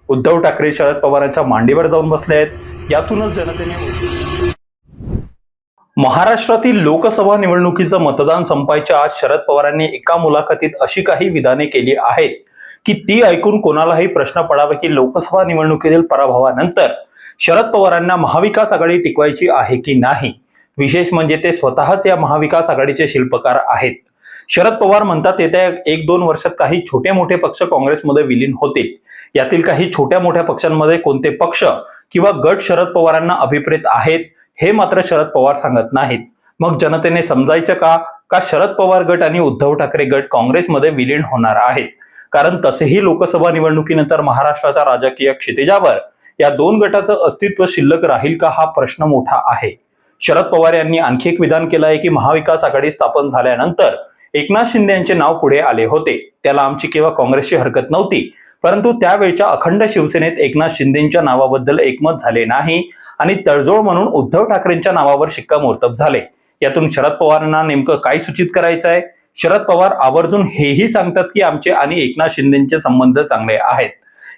उद्धव ठाकरे शरद पवारांच्या मांडीवर जाऊन बसले आहेत। यातूनच जनतेने महाराष्ट्रातील लोकसभा निवडणुकीचं मतदान संपायच्या आज शरद पवारांनी एका मुलाखतीत अशी काही विधाने केली आहेत की ती ऐकून कोणालाही प्रश्न पडावा की लोकसभा निवडणुकीतील पराभवानंतर शरद पवारांना महाविकास आघाडी टिकवायची आहे की नाही। विशेष म्हणजे ते स्वतःच या महाविकास आघाडीचे शिल्पकार आहेत। शरद पवार म्हणतात येत्या 1-2 वर्षात काही छोटे मोठे पक्ष काँग्रेसमध्ये विलीन होतील। यातील काही छोट्या मोठ्या पक्षांमध्ये कोणते पक्ष किंवा गट शरद पवारांना अभिप्रेत आहेत हे मात्र शरद पवार सांगत नाहीत। मग जनतेने समजायचं का शरद पवार गट आणि उद्धव ठाकरे गट काँग्रेसमध्ये विलीन होणार आहेत? कारण तसेही लोकसभा निवडणुकीनंतर महाराष्ट्राच्या राजकीय क्षितिजावर या दोन गटाचं अस्तित्व शिल्लक राहील का हा प्रश्न मोठा आहे। शरद पवार यांनी आणखी एक विधान केलं आहे की महाविकास आघाडी स्थापन झाल्यानंतर एकनाथ शिंदे यांचे नाव पुढे आले होते। त्याला आमची किंवा काँग्रेसची हरकत नव्हती, परंतु त्यावेळच्या अखंड शिवसेनेत एकनाथ शिंदेंच्या नावाबद्दल एकमत झाले नाही आणि तडजोड म्हणून उद्धव ठाकरेंच्या नावावर शिक्कामोर्तब झाले। यातून शरद पवारांना नेमकं काय सूचित करायचं आहे? शरद पवार आवर्जून हेही सांगतात की आमचे आणि एकनाथ शिंदेंचे संबंध चांगले आहेत।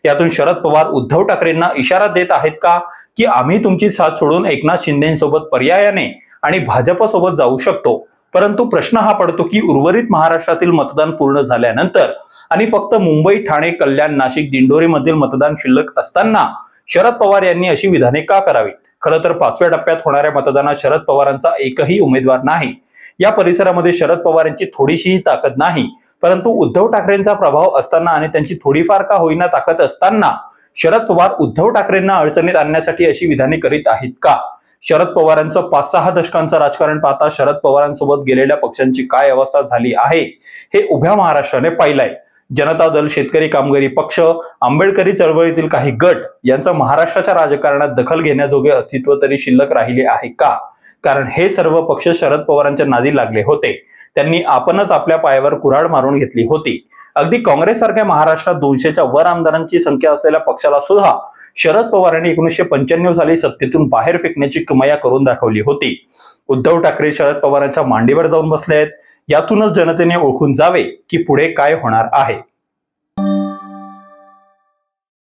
यातून शरद पवार उद्धव ठाकरेंना इशारा देत आहेत का की आम्ही तुमची साथ सोडून एकनाथ शिंदेंसोबत पर्यायाने आणि भाजपसोबत जाऊ शकतो। परंतु प्रश्न हा पडतो की उर्वरित महाराष्ट्रातील मतदान पूर्ण झाल्यानंतर आणि फक्त मुंबई, ठाणे, कल्याण, नाशिक, दिंडोरी मधील मतदान शिल्लक असताना शरद पवार यांनी अशी विधाने का करावीत? खरं तर 5व्या टप्प्यात होणाऱ्या मतदानात शरद पवारांचा एकही उमेदवार नाही। या परिसरामध्ये शरद पवारांची थोडीशीही ताकद नाही, परंतु उद्धव ठाकरेंचा प्रभाव असताना आणि त्यांची थोडीफार का होईना ताकद असताना शरद पवार उद्धव ठाकरेंना अडचणीत आणण्यासाठी अशी विधाने करीत आहेत का? शरद पवारांचं 5-6 दशकांचं राजकारण पाहता शरद पवारांसोबत गेलेल्या पक्षांची काय अवस्था झाली आहे हे उभ्या महाराष्ट्राने पाहिलंय। जनता दल, शेतकरी कामगारी पक्ष, आंबेडकरी चळवळीतील काही गट यांचं महाराष्ट्राच्या राजकारणात दखल घेण्याजोगे अस्तित्व तरी शिल्लक राहिले आहे का? कारण हे सर्व पक्ष शरद पवारांच्या नादी लागले होते। त्यांनी आपणच आपल्या पायावर कुऱ्हाड मारून घेतली होती। अगदी काँग्रेस सारख्या महाराष्ट्रात 200च्या वर आमदारांची संख्या असलेल्या पक्षाला सुद्धा शरद पवारांनी 1995 साली सत्तेतून बाहेर फेकण्याची किमया करून दाखवली होती। उद्धव ठाकरे शरद पवारांच्या मांडीवर जाऊन बसले आहेत। यातूनच जनतेने ओळखून जावे की पुढे काय होणार आहे।